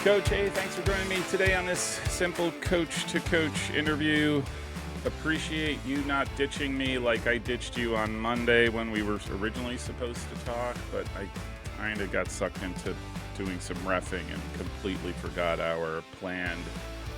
Coach. Hey, thanks for joining me today on this Simple Coach to Coach interview. Appreciate you not ditching me like I ditched you on Monday when we were originally supposed to talk, but I kind of got sucked into doing some reffing and completely forgot our planned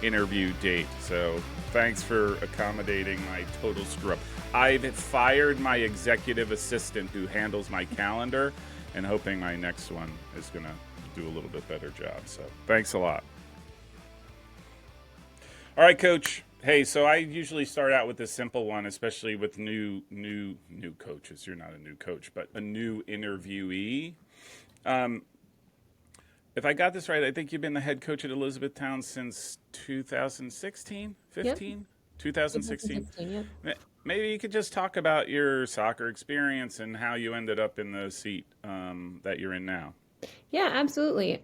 interview date. So thanks for accommodating my total screw up. I've fired my executive assistant who handles my calendar and hoping my next one is going to do a little bit better job. So thanks a lot. All right, Coach. Hey, so I usually start out with this simple one, especially with new coaches. You're not a new coach, but a new interviewee. If I got this right, I think you've been the head coach at Elizabethtown since 2016, 15? Yep. 2016? 2016, yep. Maybe you could just talk about your soccer experience and how you ended up in the seat that you're in now. Yeah, absolutely.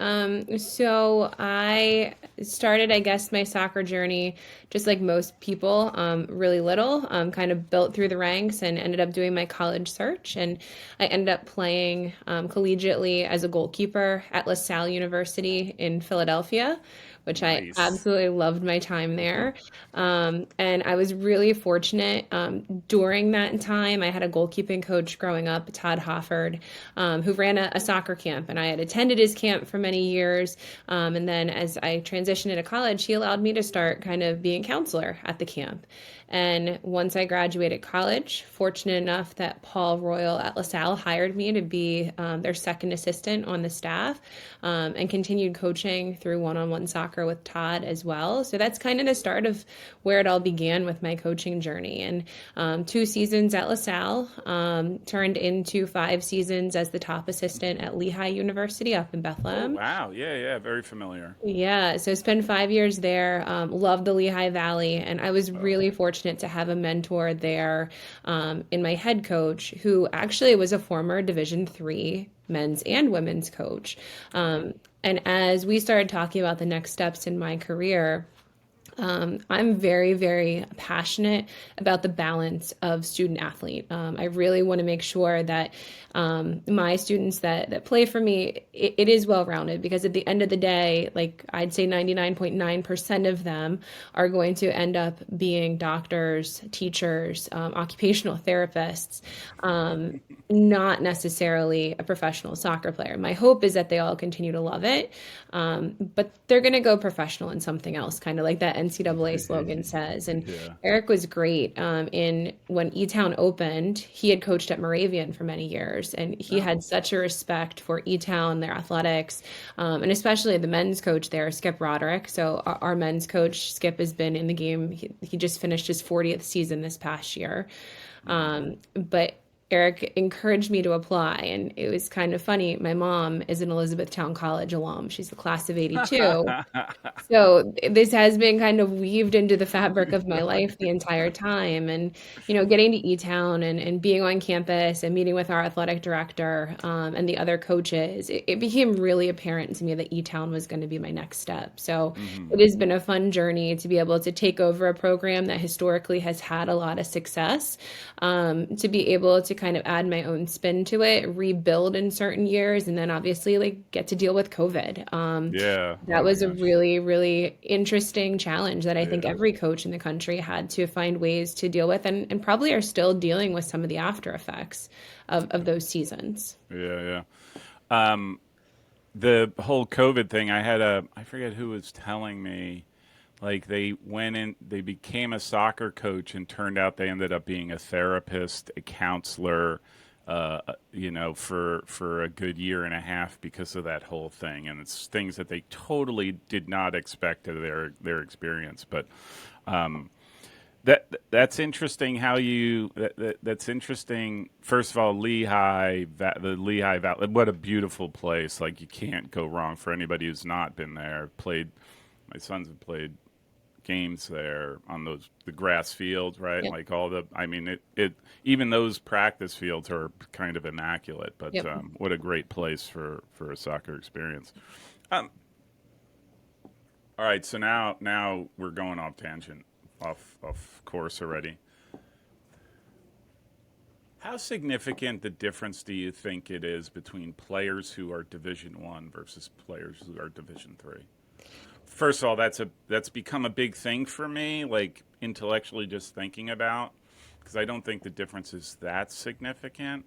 So I started, I guess, my soccer journey just like most people, really little, kind of built through the ranks and ended up doing my college search. And I ended up playing collegiately as a goalkeeper at LaSalle University in Philadelphia, which I Nice. absolutely loved my time there. And I was really fortunate during that time. I had a goalkeeping coach growing up, Todd Hofford, who ran a soccer camp, and I had attended his camp for many years. And then as I transitioned into college, he allowed me to start kind of being counselor at the camp. And once I graduated college, fortunate enough that Paul Royal at LaSalle hired me to be their second assistant on the staff, and continued coaching through one-on-one soccer with Todd as well. So that's kind of the start of where it all began with my coaching journey. And 2 seasons at LaSalle turned into 5 seasons as the top assistant at Lehigh University up in Bethlehem. Oh, wow. Yeah, very familiar. Yeah, so spent 5 years there. Loved the Lehigh Valley, and I was really fortunate to have a mentor there, in my head coach, who actually was a former Division III men's and women's coach. And as we started talking about the next steps in my career, I'm very, very passionate about the balance of student athlete. I really want to make sure that my students that play for me, it is well rounded, because at the end of the day, like I'd say 99.9% of them are going to end up being doctors, teachers, occupational therapists, not necessarily a professional soccer player. My hope is that they all continue to love it, but they're going to go professional in something else, kind of like that NCAA slogan says. And Yeah. Eric was great in when E-Town opened. He had coached at Moravian for many years, and he had such a respect for E-Town, their athletics, and especially the men's coach there, Skip Roderick. So our men's coach, Skip, has been in the game. He just finished his 40th season this past year. But Eric encouraged me to apply, and it was kind of funny. My mom is an Elizabethtown College alum. She's the class of 82. So this has been kind of weaved into the fabric of my life the entire time. And, getting to E-Town and being on campus and meeting with our athletic director, and the other coaches, it became really apparent to me that E-Town was going to be my next step. So it has been a fun journey to be able to take over a program that historically has had a lot of success, to be able to kind of add my own spin to it, rebuild in certain years, and then obviously like get to deal with COVID. Yeah. That Oh my was a gosh. really, really interesting challenge that I think Yeah. every coach in the country had to find ways to deal with, and probably are still dealing with some of the after effects of those seasons. Yeah. The whole COVID thing, I forget who was telling me, like they went in, they became a soccer coach and turned out they ended up being a therapist, a counselor, for a good year and a half because of that whole thing. And it's things that they totally did not expect of their experience. But that's interesting how that's interesting. First of all, the Lehigh Valley, what a beautiful place. Like you can't go wrong for anybody who's not been there. My sons have played games there on the grass fields, right? Yep. Like it even those practice fields are kind of immaculate, but Yep. what a great place for a soccer experience. All right, so now we're going off tangent, off course already. How significant the difference do you think it is between players who are Division 1 versus players who are Division 3? First of all, that's become a big thing for me, like intellectually just thinking about, because I don't think the difference is that significant.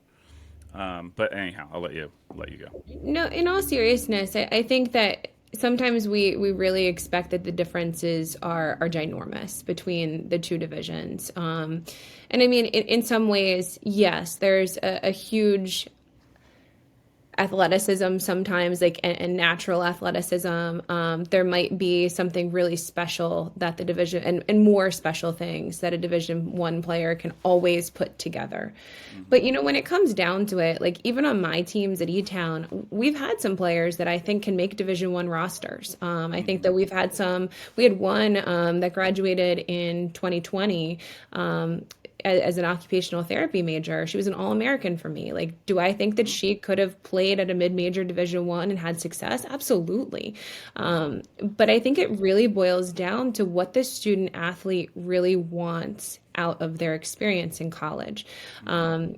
But anyhow, I'll let you go. No, in all seriousness, I think that sometimes we really expect that the differences are ginormous between the two divisions. And I mean, in some ways, yes, there's a huge athleticism sometimes, like and natural athleticism. There might be something really special that the division and more special things that a division one player can always put together. But Hmm. when it comes down to it, like even on my teams at E-Town, we've had some players that I think can make division one rosters. I think Hmm. that we had one that graduated in 2020, as an occupational therapy major. She was an All-American for me. Like, do I think that she could have played at a mid-major Division One and had success? Absolutely. But I think it really boils down to what the student athlete really wants out of their experience in college. Hmm.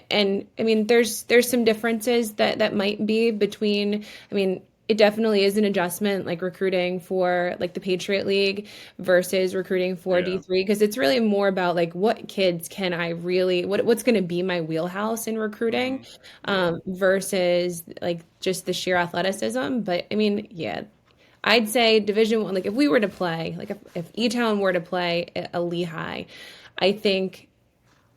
And I mean, there's some differences that might be between. I mean, it definitely is an adjustment, like recruiting for like the Patriot League versus recruiting for Yeah. D3, because it's really more about like what kids can I really what's going to be my wheelhouse in recruiting, Hmm. Yeah. versus like just the sheer athleticism. But I mean, yeah, I'd say Division One. Like if we were to play, like if E Town were to play a Lehigh, I think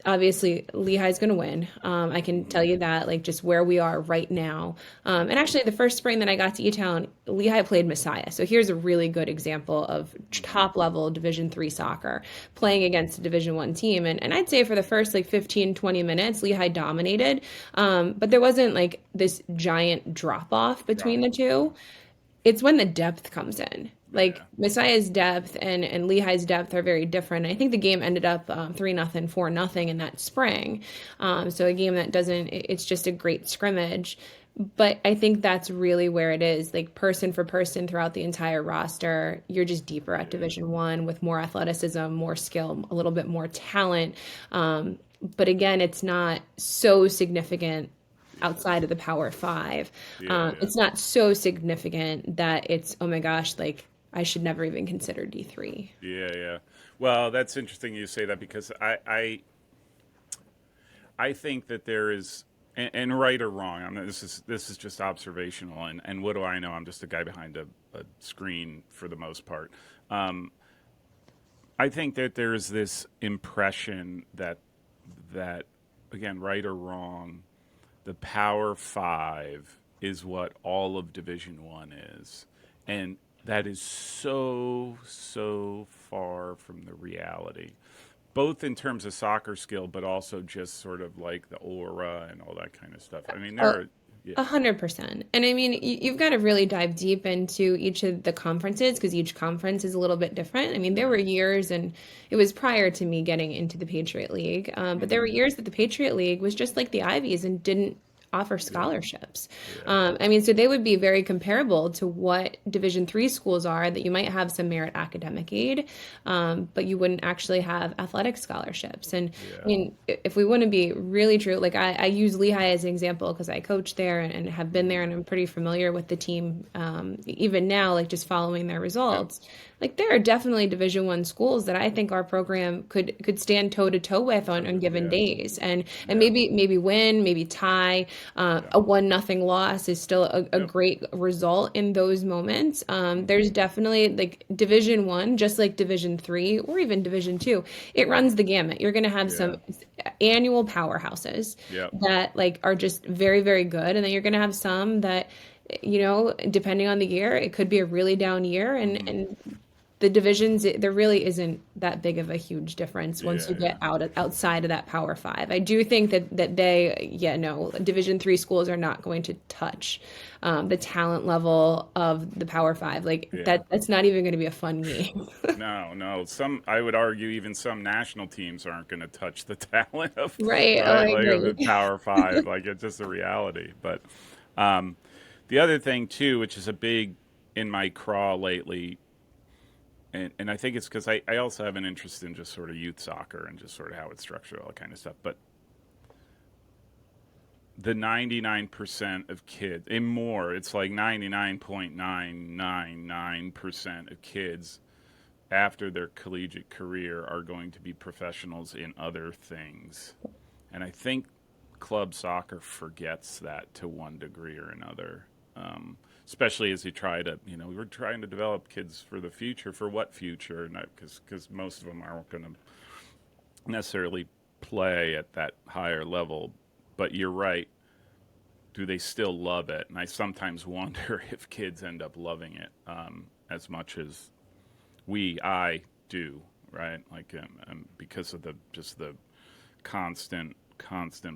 obviously Lehigh's going to win. I can tell Hmm. you that, like just where we are right now. And actually, the first spring that I got to E-Town, Lehigh played Messiah. So here's a really good example of Hmm. top level Division three soccer playing Hmm. against a Division one team. And I'd say for the first like 15, 20 minutes, Lehigh dominated. But there wasn't like this giant drop off between Drop the off. Yeah. two. It's when the depth comes in. Like Yeah. Messiah's depth and Lehigh's depth are very different. I think the game ended up 3-0, 4-0 in that spring. So a game that doesn't, it's just a great scrimmage. But I think that's really where it is. Like person for person throughout the entire roster, you're just deeper at Yeah. Division One with more athleticism, more skill, a little bit more talent. But again, it's not so significant Yeah. outside of the Power Five. Yeah. Yeah. It's not so significant that it's, oh my gosh, like I should never even consider D3. Yeah. Yeah. Well, that's interesting you say that because I think that there is, and right or wrong. I mean, this is just observational, and what do I know? I'm just a guy behind a screen for the most part. Um, I think that there is this impression that again, right or wrong, the Power Five is what all of Division One is, and that is so far from the reality, both in terms of soccer skill, but also just sort of like the aura and all that kind of stuff. I mean, there Oh, are, yeah, 100%. And I mean, you've got to really dive deep into each of the conferences because each conference is a little bit different. I mean, there were right, years, and it was prior to me getting into the Patriot League, but there were hmm, years that the Patriot League was just like the Ivies and didn't offer yeah, scholarships. yeah, I mean, so they would be very comparable to what Division 3 schools are, that you might have some merit academic aid, but you wouldn't actually have athletic scholarships. And I yeah, mean, if we want to be really true, like I use Lehigh as an example because I coach there and have been there hmm, and I'm pretty familiar with the team, even now, like just following their yep, results. Like there are definitely Division 1 schools that I think our program could stand toe to toe with on given yeah, days, and yeah, maybe win, maybe tie. yeah, A 1-0 loss is still a yep, great result in those moments. hmm, There's definitely like Division 1, just like Division 3 or even Division 2. It runs the gamut. You're going to have some yeah, annual powerhouses yep, that like are just very, very good, and then you're going to have some that, depending on the year, it could be a really down year, and hmm, the divisions, there really isn't that big of a huge difference once yeah, you yeah, get outside of that Power Five. I do think that they, yeah, no, Division 3 schools are not going to touch the talent level of the Power Five. Like yeah. that's not even going to be a fun game. No, no. Some, I would argue, even some national teams aren't going to touch the talent of, Right. Oh, right, I like of the agree. Power Five. Like it's just a reality. But um, the other thing too, which is a big in my craw lately, and I think it's because I also have an interest in just sort of youth soccer and just sort of how it's structured, all that kind of stuff. But the 99% of kids, and more, it's like 99.999% of kids after their collegiate career are going to be professionals in other things. And I think club soccer forgets that to one degree or another, especially as you try to, we're trying to develop kids for the future. For what future? Because most of them aren't going to necessarily play at that higher level. But you're right. Do they still love it? And I sometimes wonder if kids end up loving it as much as I do, right? Like because of the constant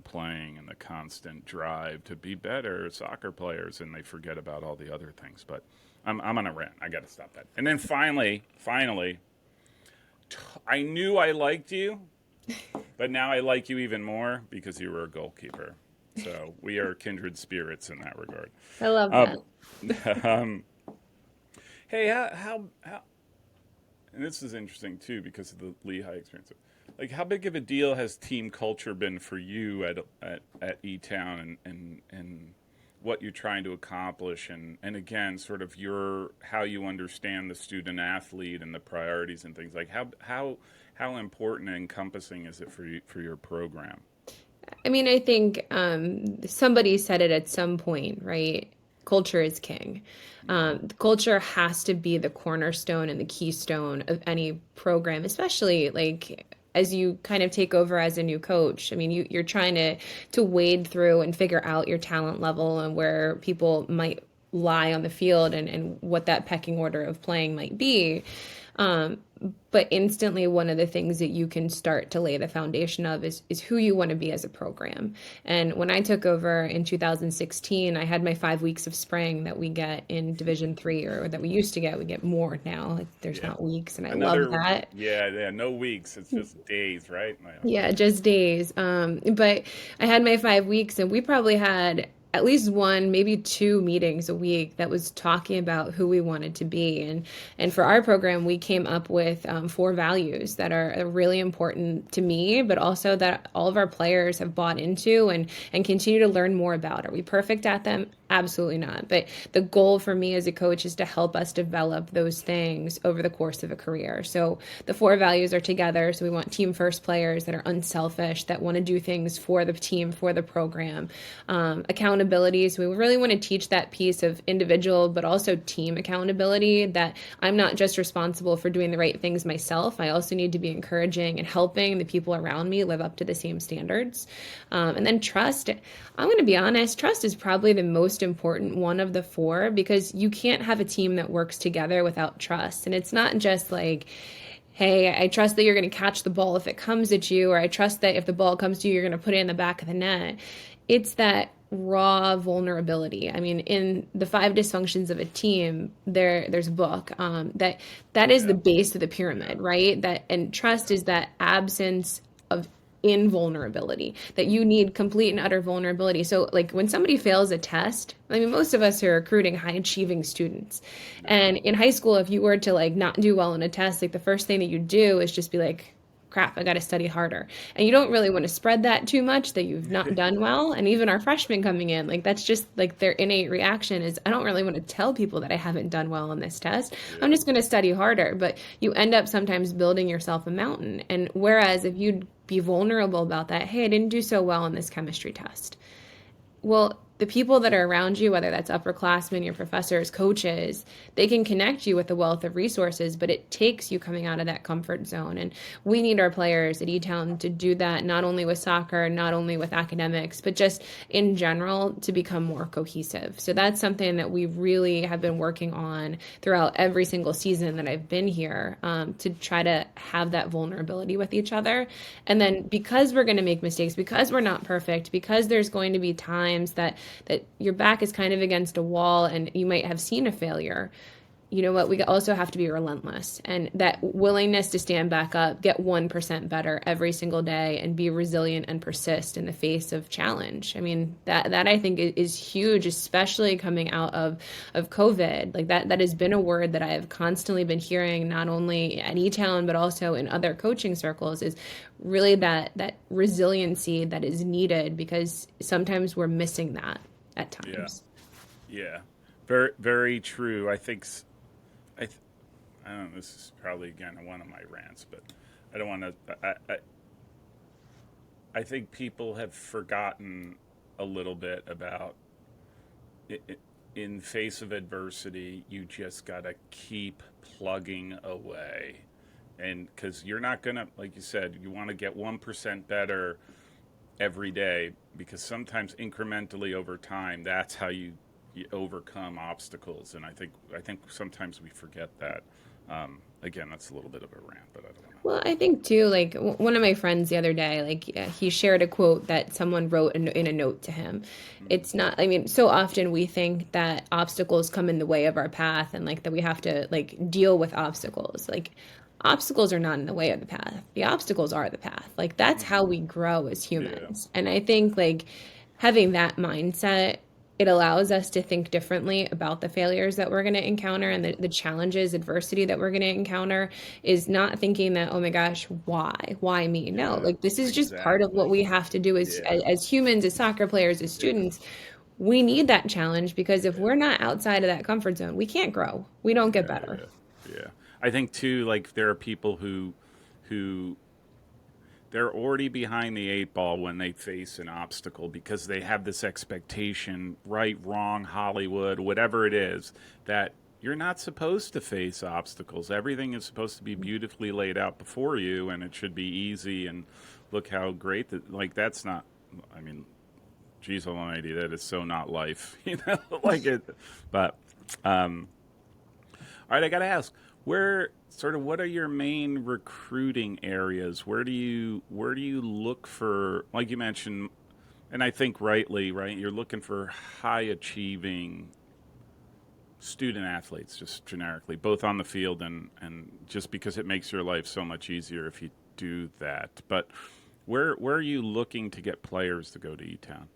playing and the constant drive to be better soccer players, and they forget about all the other things. But I'm on a rant. I got to stop that. And then finally, I knew I liked you, but now I like you even more because you were a goalkeeper. So we are kindred spirits in that regard. I love that. Hey, how and this is interesting too because of the Lehigh experience. Like, how big of a deal has team culture been for you at E-Town and what you're trying to accomplish, and again, sort of how you understand the student athlete and the priorities and things, like how important and encompassing is it for your program? I mean, I think somebody said it at some point, right? Culture is king. Culture has to be the cornerstone and the keystone of any program, especially like as you kind of take over as a new coach. I mean, you're trying to wade through and figure out your talent level and where people might lie on the field and what that pecking order of playing might be. But instantly, one of the things that you can start to lay the foundation of is who you want to be as a program. And when I took over in 2016, I had my 5 weeks of spring that we get in Division III, or that we used to get. We get more now. There's not weeks, and I love that. Yeah, no weeks. It's just days, right? Yeah, just days. But I had my 5 weeks, and we probably had at least one, maybe two meetings a week that was talking about who we wanted to be. And for our program, we came up with 4 values that are really important to me, but also that all of our players have bought into and continue to learn more about. Are we perfect at them? Absolutely not. But the goal for me as a coach is to help us develop those things over the course of a career. So the 4 values are together. So we want team first players that are unselfish, that want to do things for the team, for the program. Accountability. So we really want to teach that piece of individual, but also team accountability, that I'm not just responsible for doing the right things myself. I also need to be encouraging and helping the people around me live up to the same standards. And then trust. I'm going to be honest, trust is probably the most important one of the 4, because you can't have a team that works together without trust. And it's not just like, hey, I trust that you're going to catch the ball if it comes at you, or I trust that if the ball comes to you, you're going to put it in the back of the net. It's that raw vulnerability. I mean, in the 5 dysfunctions of a team, there's a book that is the base of the pyramid, right? And trust is that absence of invulnerability, that you need complete and utter vulnerability. So like when somebody fails a test, I mean, most of us are recruiting high achieving students. And in high school, if you were to like not do well in a test, like the first thing that you do is just be like, crap, I got to study harder. And you don't really want to spread that too much, that you've not done well. And even our freshmen coming in, like that's just like their innate reaction is, I don't really want to tell people that I haven't done well on this test. I'm just going to study harder. But you end up sometimes building yourself a mountain. And whereas if you'd be vulnerable about that, hey, I didn't do so well on this chemistry test. Well, the people that are around you, whether that's upperclassmen, your professors, coaches, they can connect you with a wealth of resources, but it takes you coming out of that comfort zone. And we need our players at E-Town to do that, not only with soccer, not only with academics, but just in general to become more cohesive. So that's something that we really have been working on throughout every single season that I've been here, to try to have that vulnerability with each other. And then because we're going to make mistakes, because we're not perfect, because there's going to be times that your back is kind of against a wall and you might have seen a failure, you know what, we also have to be relentless, and that willingness to stand back up, get 1% better every single day, and be resilient and persist in the face of challenge. I mean, that I think is huge, especially coming out of COVID. Like that has been a word that I have constantly been hearing, not only at E-Town, but also in other coaching circles, is really that resiliency that is needed, because sometimes we're missing that at Yeah. times. Yeah. Very, very true. I think, I don't know, this is probably, again, one of my rants, but I don't want to, I think people have forgotten a little bit about in face of adversity, you just got to keep plugging away. And because you're not going to, like you said, you want to get 1% better every day, because sometimes incrementally over time, that's how you overcome obstacles. And I think sometimes we forget that. Again, that's a little bit of a rant, but I don't want to. Well, I think too, like one of my friends the other day, like he shared a quote that someone wrote in a note to him. It's not, I mean, so often we think that obstacles come in the way of our path, and like that we have to like deal with obstacles. Like obstacles are not in the way of the path. The obstacles are the path. Like that's how we grow as Yeah. humans. And I think like having that mindset, it allows us to think differently about the failures that we're going to encounter, and the challenges, adversity that we're going to encounter, is not thinking that, oh my gosh, why me? No, Yeah. like this is just part of what Exactly. we have to do Yeah. as humans, as soccer players, as Yeah. students. We need that challenge, because if Yeah. we're not outside of that comfort zone, we can't grow. We don't get Yeah. better. Yeah. Yeah. I think too, like there are people who they're already behind the eight ball when they face an obstacle, because they have this expectation, right, wrong, Hollywood, whatever it is, that you're not supposed to face obstacles. Everything is supposed to be beautifully laid out before you, and it should be easy. And look how great that, like, that's not, I mean, geez almighty, that is so not life, like it. But, all right, I got to ask, what are your main recruiting areas? Where do you look for, like you mentioned, and I think rightly, right? You're looking for high achieving student athletes, just generically, both on the field and just because it makes your life so much easier if you do that. But where are you looking to get players to go to E-Town?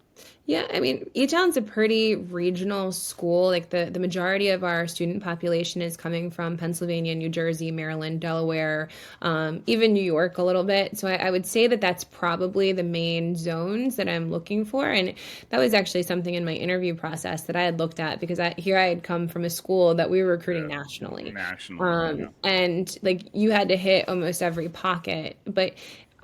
Yeah, I mean, E-Town's a pretty regional school. Like the majority of our student population is coming from Pennsylvania, New Jersey, Maryland, Delaware, even New York a little bit. So I would say that that's probably the main zones that I'm looking for. And that was actually something in my interview process that I had looked at, because I had come from a school that we were recruiting Yeah, nationally. nationally. Yeah. And like you had to hit almost every pocket. But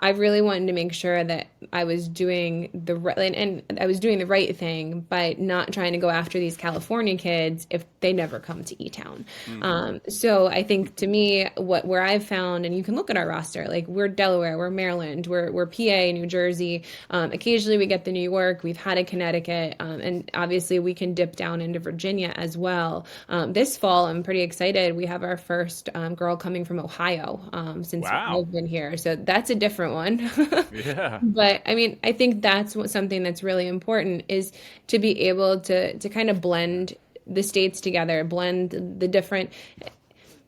I really wanted to make sure that I was doing the right, and I was doing the right thing by not trying to go after these California kids if they never come to E-Town. Mm-hmm. So I think to me, where I've found, and you can look at our roster, like we're Delaware, we're Maryland, we're PA, New Jersey. Occasionally we get the New York, we've had a Connecticut, and obviously we can dip down into Virginia as well. This fall, I'm pretty excited. We have our first girl coming from Ohio since Wow. I've been here, so that's a different one. Yeah. But I mean, I think that's something that's really important, is to be able to kind of blend the states together, blend the different,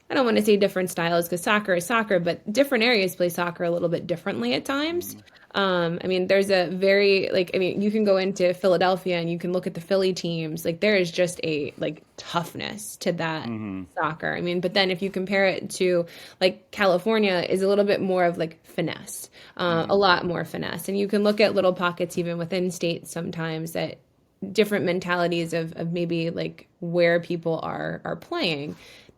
I don't want to say different styles, because soccer is soccer, but different areas play soccer a little bit differently at times. Mm-hmm. I mean, there's a very, like, I mean, you can go into Philadelphia and you can look at the Philly teams. Like, there is just a like toughness to that Mm-hmm. soccer. I mean, but then if you compare it to like California, is a little bit more of like finesse, a Mm-hmm. lot more finesse. And you can look at little pockets even within states sometimes, that different mentalities of maybe like where people are playing,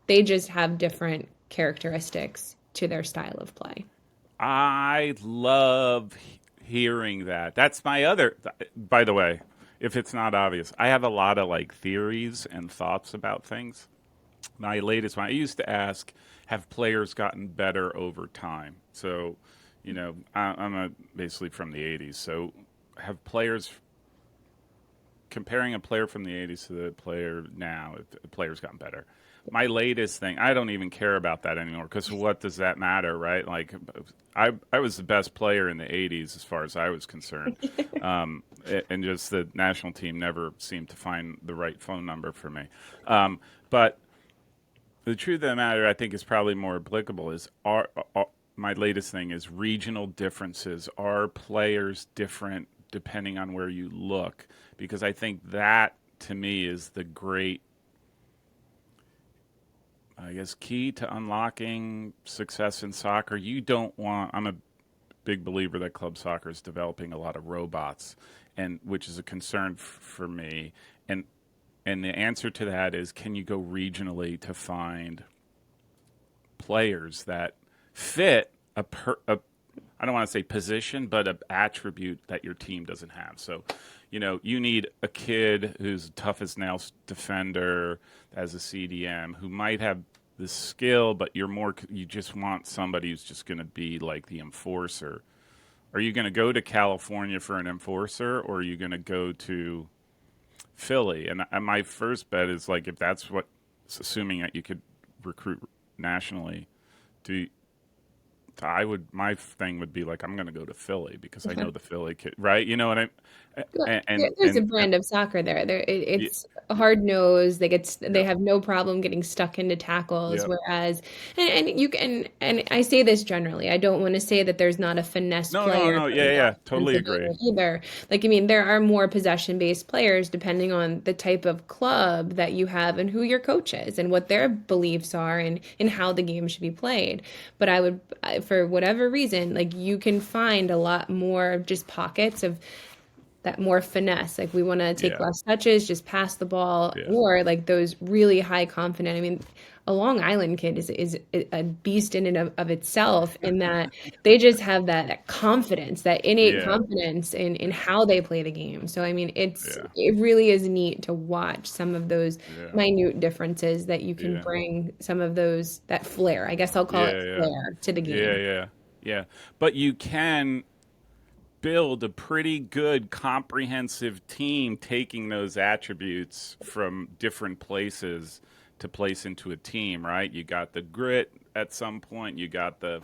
they just have different characteristics to their style of play. I love hearing that. That's my other, by the way, if it's not obvious, I have a lot of like theories and thoughts about things. My latest one, I used to ask, have players gotten better over time? So, I'm basically from the 80s. So, have players, comparing a player from the 80s to the player now, if the player's gotten better? My latest thing, I don't even care about that anymore, because what does that matter, right? Like, I was the best player in the 80s as far as I was concerned. And just the national team never seemed to find the right phone number for me. But the truth of the matter, I think, is probably more applicable. My latest thing is regional differences. Are players different depending on where you look? Because I think that to me is the great, I guess, key to unlocking success in soccer. You don't want. I'm a big believer that club soccer is developing a lot of robots, and which is a concern for me. And and the answer to that is, can you go regionally to find players that fit I don't want to say position, but an attribute that your team doesn't have. So, you need a kid who's tough as nails defender as a CDM who might have the skill, but you just want somebody who's just going to be like the enforcer. Are you going to go to California for an enforcer, or are you going to go to Philly? And my first bet is, like, if that's what, assuming that you could recruit nationally, do my thing would be like, I'm going to go to Philly because I know the Philly kid, right? You know what There's a brand of soccer there. It's hard nosed. They yeah, have no problem getting stuck into tackles. yeah, Whereas, and you can, and I say this generally. I don't want to say that there's not a finesse no, no, player no, from yeah, yeah, South totally agree. Pennsylvania either. Like, I mean, there are more possession based players depending on the type of club that you have and who your coach is and what their beliefs are and how the game should be played. But for whatever reason, like, you can find a lot more just pockets of that more finesse. Like, we want to take Yeah, less touches, just pass the ball, yeah, or like those really high confident. I mean, a Long Island kid is a beast in and of itself, in that they just have that confidence, that innate yeah, confidence in yeah, how they play the game. So I mean, yeah, it really is neat to watch some of those yeah, minute differences that you can yeah, bring some of those, that flair. I guess I'll call it yeah, yeah, flair, to the yeah, game. yeah, yeah. But you can build a pretty good comprehensive team taking those attributes from different places to place into a team, right? You got the grit at some point, you got the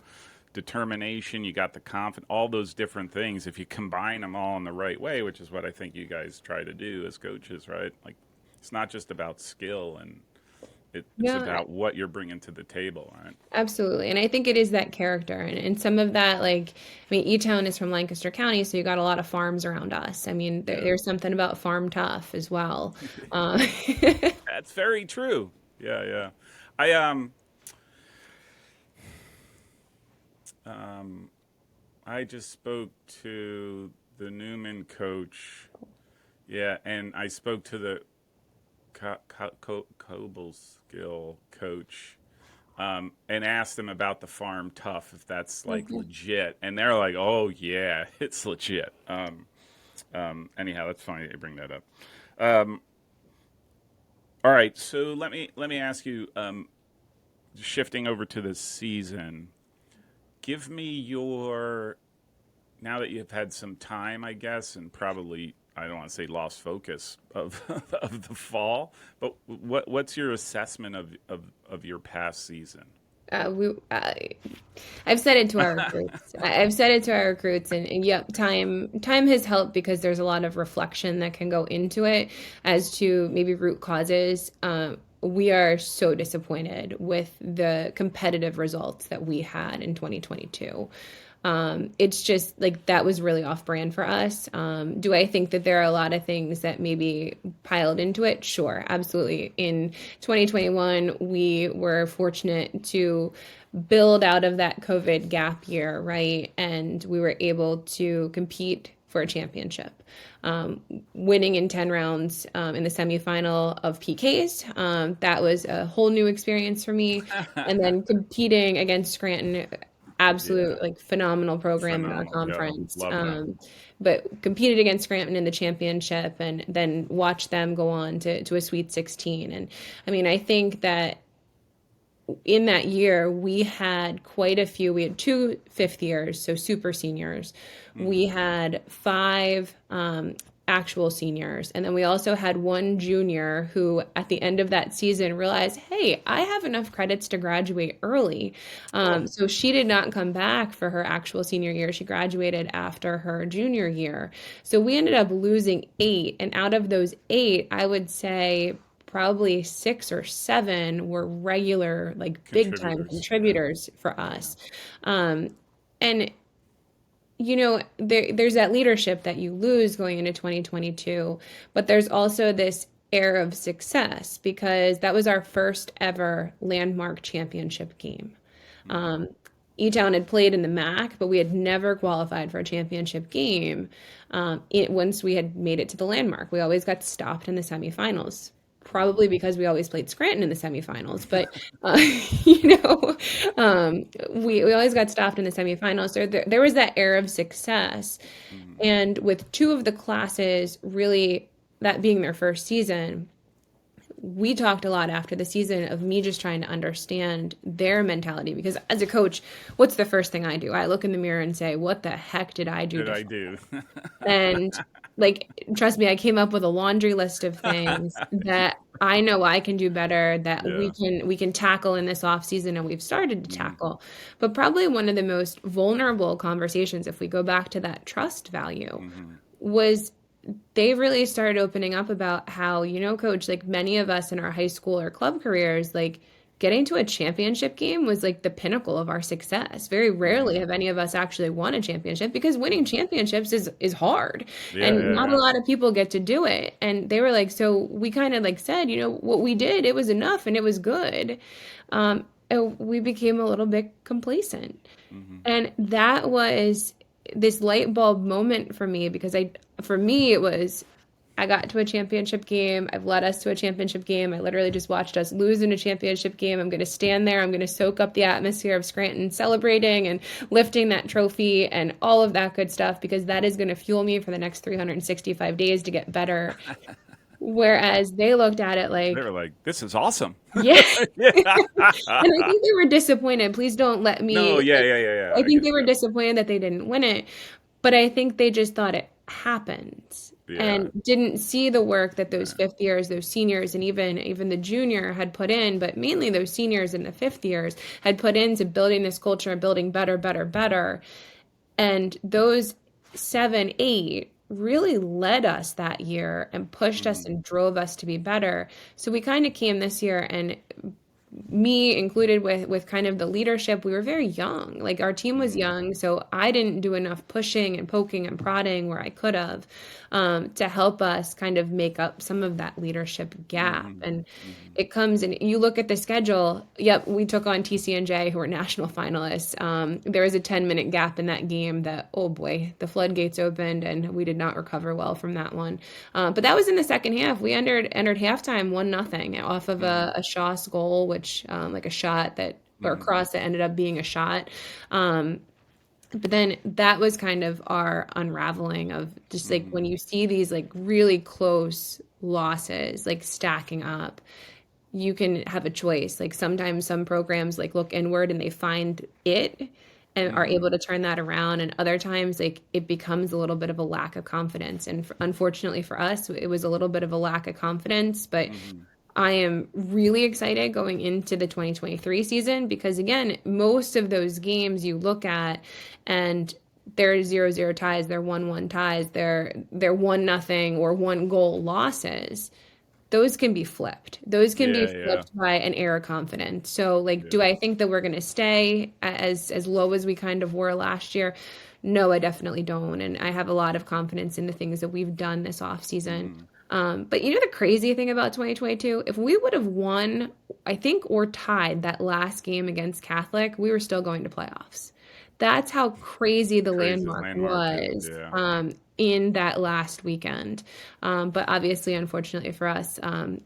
determination, you got the confidence, all those different things. If you combine them all in the right way, which is what I think you guys try to do as coaches, right? Like, it's not just about skill, and it's Yeah, about what you're bringing to the table, right? absolutely. And I think it is that character. And some of that, like, I mean, E-Town is from Lancaster County, so you got a lot of farms around us. I mean, Yeah. there's something about farm tough as well. Uh, That's very true. Yeah, yeah. I um I just spoke to the Newman coach. Yeah, and I spoke to the Cobleskill coach, and asked them about the farm tough, if that's like okay. legit, and they're like, "Oh yeah, it's legit." Anyhow, that's funny that you bring that up. Um, all right, so let me ask you, shifting over to the season. Give me your, now that you've had some time, I guess, and probably, I don't want to say lost focus of of the fall, but what's your assessment of your past season? Uh, we, uh, I've said it to our recruits. I've said it to our recruits, and yep, time has helped because there's a lot of reflection that can go into it as to maybe root causes. We are so disappointed with the competitive results that we had in 2022. It's just like that was really off brand for us. Do I think that there are a lot of things that maybe piled into it? Sure, absolutely. In 2021, we were fortunate to build out of that COVID gap year, right? And we were able to compete for a championship. Winning in 10 rounds in the semifinal of PKs. That was a whole new experience for me. And then competing against Scranton, Yeah, absolute like phenomenal program in our phenomenal. Yeah, conference. love them. But competed against Scranton in the championship and then watched them go on to a Sweet 16. And I mean, I think that in that year, we had quite a few. We had two fifth years, so super seniors. We Hmm. had five actual seniors. And then we also had one junior who, at the end of that season, realized, hey, I have enough credits to graduate early. Oh, So she did not come back for her actual senior year. She graduated after her junior year. So we ended up losing eight. And out of those eight, I would say probably 6 or 7 were regular, like big time Contributors. Yeah. contributors for Yeah. us. And there's that leadership that you lose going into 2022, but there's also this air of success because that was our first ever landmark championship game. Mm-hmm. E-Town had played in the MAC, but we had never qualified for a championship game. Once we had made it to the landmark, we always got stopped in the semifinals. Probably because we always played Scranton in the semifinals, but uh, you know, we always got stopped in the semifinals. So there was that air of success, Mm-hmm. and with two of the classes really that being their first season, we talked a lot after the season of me just trying to understand their mentality because as a coach, what's the first thing I do? I look in the mirror and say, what the heck did I do Did to I do? and like, trust me, I came up with a laundry list of things that I know I can do better, that Yeah. we can tackle in this off season and we've started to Mm-hmm. tackle. But probably one of the most vulnerable conversations, if we go back to that trust value, Mm-hmm. was they really started opening up about how, coach, like many of us in our high school or club careers, like getting to a championship game was like the pinnacle of our success. Very rarely Mm-hmm. have any of us actually won a championship because winning championships is hard Yeah. and Yeah. not a Yeah. lot of people get to do it. And they were like, so we kind of like said, what we did, it was enough and it was good. And we became a little bit complacent. Mm-hmm. And that was this light bulb moment for me because for me, it was, I got to a championship game. I've led us to a championship game. I literally just watched us lose in a championship game. I'm going to stand there. I'm going to soak up the atmosphere of Scranton celebrating and lifting that trophy and all of that good stuff because that is going to fuel me for the next 365 days to get better. Whereas they looked at it They like, were like, "This is awesome." yeah. Yeah. And I think they were disappointed. Please don't let No. me, Yeah. like, Yeah. Yeah. Yeah. I I think get they were you. disappointed that they didn't win it. But I think they just thought it happens Yeah. and didn't see the work that those Yeah. fifth years, those seniors, and even the junior had put in, but mainly those seniors and the fifth years had put into building this culture and building better, better, better. And those 7, 8 really led us that year and pushed us Mm-hmm. and drove us to be better. So we kind of came this year and me included with kind of the leadership, we were very young. Like our team was Mm-hmm. young, so I didn't do enough pushing and poking and prodding where I could have to help us kind of make up some of that leadership gap. Mm-hmm. And Mm-hmm. it comes and you look at the schedule. Yep, we took on TCNJ, who were national finalists. There was a 10-minute gap in that game that, oh boy, the floodgates opened and we did not recover well from that one. But that was in the second half. We entered halftime 1-0 off of Mm-hmm. a Shaw's goal, which like a shot that or a Mm-hmm. cross that ended up being a shot. But then that was kind of our unraveling of just like Mm-hmm. when you see these like really close losses like stacking up, you can have a choice. Like sometimes some programs like look inward and they find it and are Mm-hmm. able to turn that around. And other times like it becomes a little bit of a lack of confidence. And unfortunately for us, it was a little bit of a lack of confidence, but Mm-hmm. I am really excited going into the 2023 season because again, most of those games you look at and they're 0-0 ties, they're 1-1 ties, they're 1-0 or one goal losses. Those can be flipped. Those can be Yeah. Yeah. flipped by an air of confidence. So like do Yeah. I think that we're going to stay as low as we kind of were last year? No, I definitely don't. And I have a lot of confidence in the things that we've done this off season. Mm-hmm. But the crazy thing about 2022, if we would have won, I think, or tied that last game against Catholic, we were still going to playoffs. That's how crazy the Crazy landmark landmark is. was Yeah. in that last weekend. But obviously, unfortunately for us,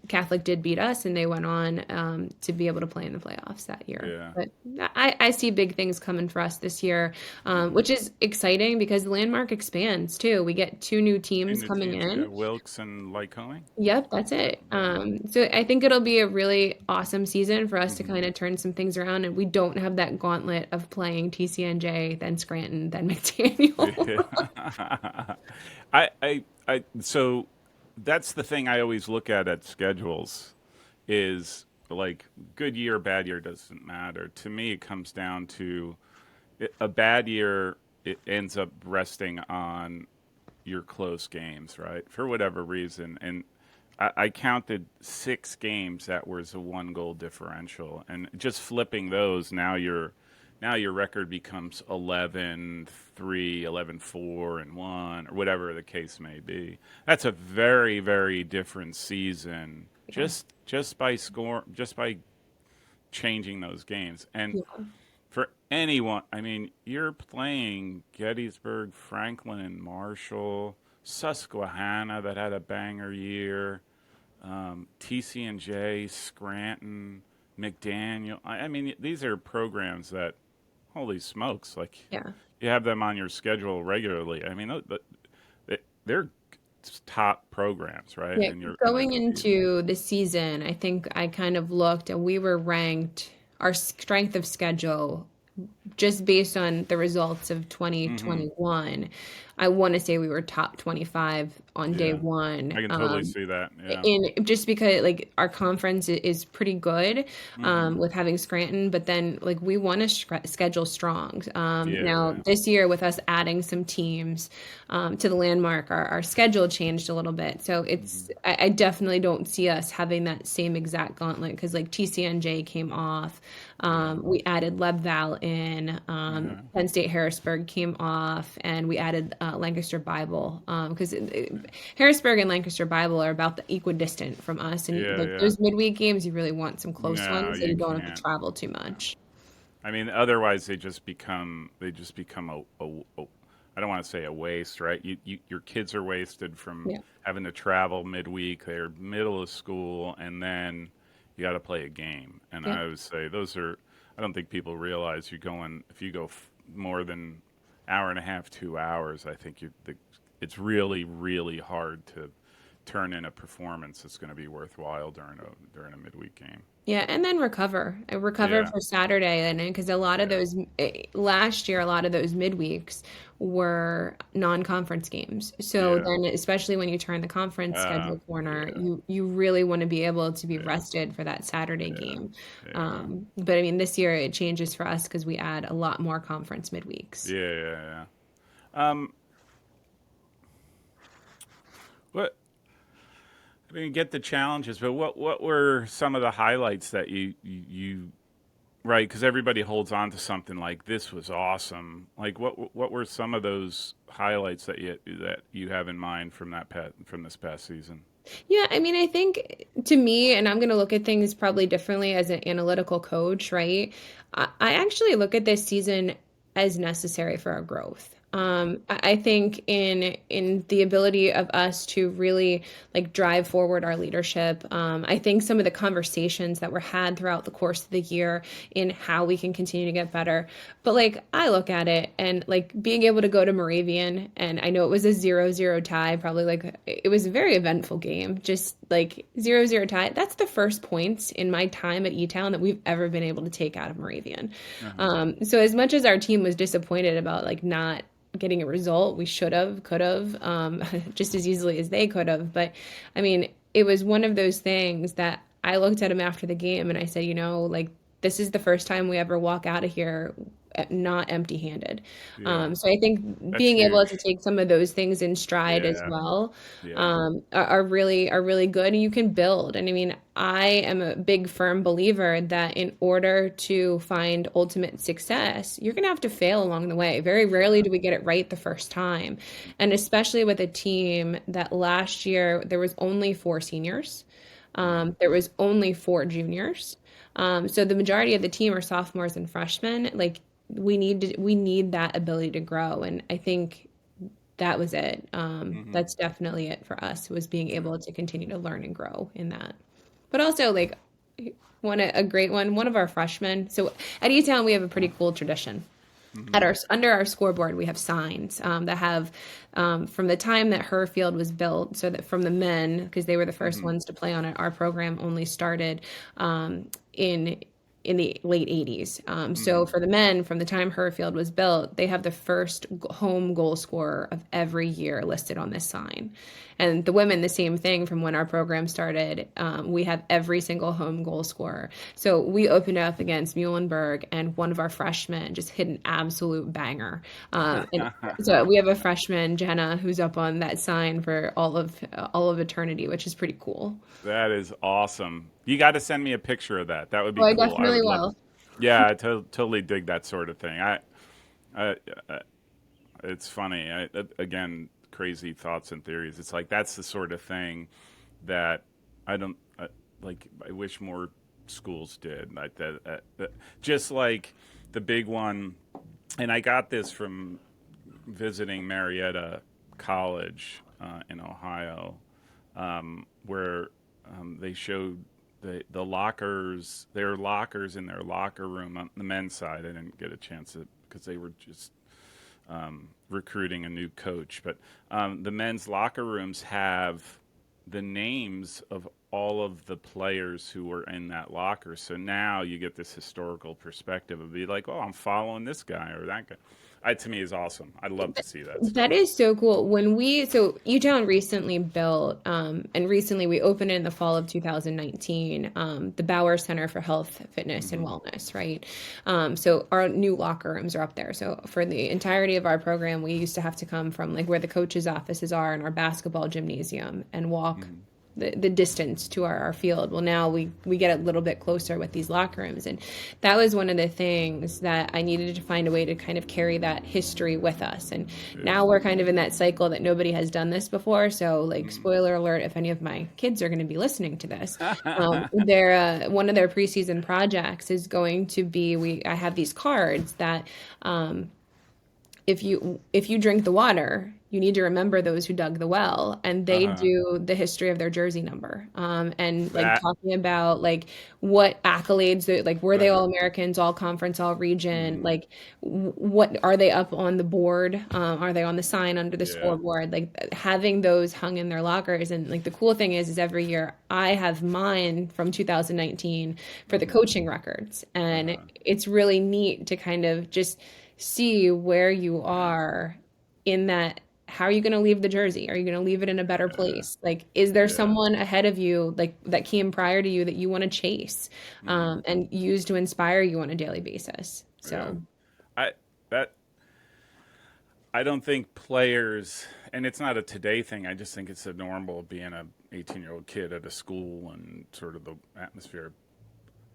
Catholic did beat us, and they went on to be able to play in the playoffs that year. Yeah. But I see big things coming for us this year, Mm-hmm. which is exciting because the landmark expands too. We get 2 new Two teams new coming teams. Yeah. in. Wilkes and Lycoming. Yep, that's it. Yeah. So I think it'll be a really awesome season for us to Mm-hmm. kind of turn some things around, and we don't have that gauntlet of playing TCNJ, then Scranton, then McDaniel. Yeah. So that's the thing I always look at schedules is like good year, bad year doesn't matter. To me, it comes down to a bad year. It ends up resting on your close games, right? For whatever reason. And I counted 6 games that was a 1 goal differential, and just flipping those, now your record becomes 11-3, 11-4, and 1, or whatever the case may be. That's a very, very different season, Yeah. just by changing those games. And Yeah. for anyone, I mean, you're playing Gettysburg, Franklin, Marshall, Susquehanna that had a banger year, TC&J, Scranton, McDaniel. I mean, these are programs that, holy smokes, like Yeah. you have them on your schedule regularly. I mean, they're top programs, right? Yeah, And you're going competing. into the season, I think I kind of looked and we were ranked our strength of schedule just based on the results of Mm-hmm. 2021. I want to say we were top 25 on day Yeah, one. I can totally see that. Yeah. In just because like our conference is pretty good Mm-hmm. with having Scranton, but then like we want to schedule strong. Yeah, Now yeah. this year with us adding some teams to the landmark, our schedule changed a little bit. So Mm-hmm. I definitely don't see us having that same exact gauntlet because like TCNJ came off. Yeah. We added Leadville in. Uh-huh. Penn State Harrisburg came off, and we added Lancaster Bible because Harrisburg and Lancaster Bible are about the equidistant from us. And Yeah, like yeah. those midweek games, you really want some close No, ones so you you don't have to can't. travel too much. I mean, otherwise they just become I don't want to say a waste, right? Your kids are wasted from Yeah. having to travel midweek. They're middle of school, and then you got to play a game. And Yeah. I would say those are. I don't think people realize if you go more than hour and a half, 2 hours. I think it's really, really hard to turn in a performance that's going to be worthwhile during a midweek game. Yeah, and then recover. I recover Yeah, for Saturday, and because a lot of yeah. those last year, a lot of those midweeks were non-conference games. So Yeah. then, especially when you turn the conference schedule corner, Yeah. you really want to be able to be Yeah. rested for that Saturday Yeah. game. Yeah. But I mean, this year it changes for us because we add a lot more conference midweeks. Yeah. Yeah. What I mean, get the challenges, but what were some of the highlights that you right? Because everybody holds on to something like this was awesome. Like what were some of those highlights that you have in mind from this past season? Yeah, I mean, I think to me, and I'm going to look at things probably differently as an analytical coach, right? I actually look at this season as necessary for our growth. I think in the ability of us to really like drive forward our leadership. I think some of the conversations that were had throughout the course of the year in how we can continue to get better. But like I look at it and like being able to go to Moravian, and I know it was a 0-0 tie, probably like it was a very eventful game, just like 0-0 tie. That's the first points in my time at E-Town that we've ever been able to take out of Moravian. Uh-huh. So as much as our team was disappointed about like not getting a result, we should have, could have, just as easily as they could have. But I mean, it was one of those things that I looked at him after the game and I said, like this is the first time we ever walk out of here not empty handed. Yeah, So I think that's being able to huge. take some of those things in stride as Yeah, well yeah, are really good, and you can build. And I mean, I am a big firm believer that in order to find ultimate success, you're going to have to fail along the way. Very rarely do we get it right the first time, and especially with a team that last year there was only 4 seniors, mm-hmm. there was only 4 juniors. So the majority of the team are sophomores and freshmen. Like we need that ability to grow, and I think that was it. Mm-hmm. That's definitely it for us, was being able to continue to learn and grow in that. But also like a great one of our freshmen. So at E-Town we have a pretty cool tradition. Mm-hmm. At our under our scoreboard, we have signs that have from the time that her field was built, so that from the men, because they were the first Mm-hmm. ones to play on it. Our program only started in the late 80s. So Mm-hmm. for the men, from the time her field was built, they have the first home goal scorer of every year listed on this sign. And the women, the same thing from when our program started. We have every single home goal scorer. So we opened up against Muhlenberg, and one of our freshmen just hit an absolute banger. And so we have a freshman, Jenna, who's up on that sign for all of eternity, which is pretty cool. That is awesome. You got to send me a picture of that. That would Oh, be I cool. I definitely would love. will. Yeah, totally dig that sort of thing. I it's funny. Again, crazy thoughts and theories. It's like that's the sort of thing that I don't like. I wish more schools did like that. Just like the big one, and I got this from visiting Marietta College in Ohio, where they showed the lockers, their lockers in their locker room on the men's side. I didn't get a chance to because they were just recruiting a new coach. But the men's locker rooms have the names of all of the players who were in that locker. So now you get this historical perspective of be like, oh, I'm following this guy or that guy. To me is awesome. I'd love to see that That stuff. is so cool. So Utown recently built, and recently we opened in the fall of 2019, the Bauer Center for Health, Fitness, and Hmm. Wellness, right? So our new locker rooms are up there. So for the entirety of our program, we used to have to come from like where the coaches' offices are in our basketball gymnasium and walk Hmm. the distance to our field. Well, now we get a little bit closer with these locker rooms. And that was one of the things that I needed to find a way to kind of carry that history with us. And Yeah. now we're kind of in that cycle that nobody has done this before. So, like, Hmm. spoiler alert, if any of my kids are going to be listening to this, they're one of their preseason projects is going to be I have these cards that if you drink the water, you need to remember those who dug the well, and they Uh-huh. do the history of their jersey number, and like That. talking about like what accolades like were they all Uh-huh. Americans, all conference, all region, Hmm. like what are they up on the board, are they on the sign under the Yeah. scoreboard, like having those hung in their lockers. And like the cool thing is every year I have mine from 2019 for the Hmm. coaching records, and Uh-huh. it's really neat to kind of just see where you Yeah. are in that. How are you going to leave the jersey? Are you going to leave it in a better Yeah. place? Like, is there Yeah. someone ahead of you, like that came prior to you that you want to chase, Hmm. and use to inspire you on a daily basis? Yeah. So, I that I don't think players, and it's not a today thing. I just think it's a normal being a 18-year-old kid at a school and sort of the atmosphere.